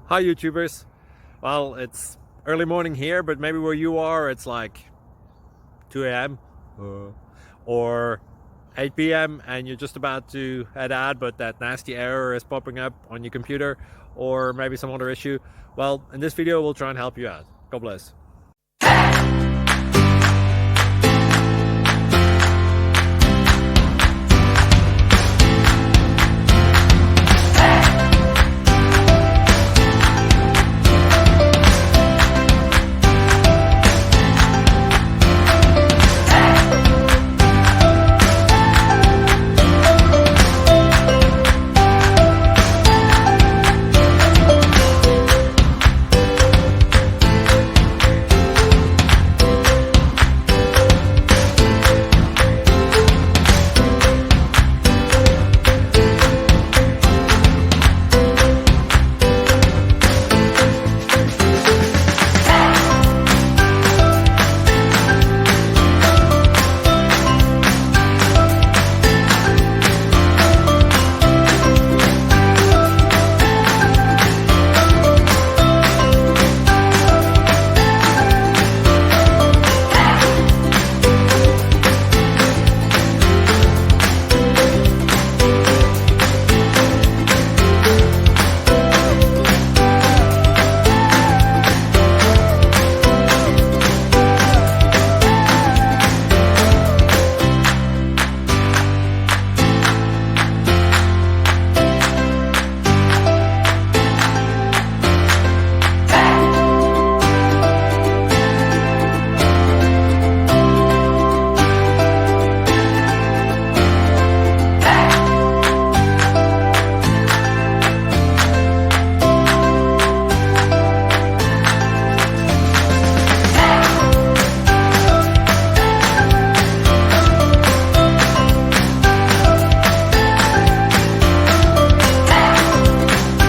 Hi YouTubers. Well, it's early morning here, but maybe where you are it's like 2 a.m. or 8 p.m. and you're just about to head out, but that nasty error is popping up on your computer, or maybe some other issue. Well, in this video we'll try and help you out. God bless.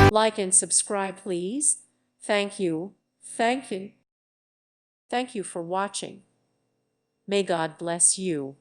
Like and subscribe, please. Thank you. Thank you. Thank you for watching. May God bless you.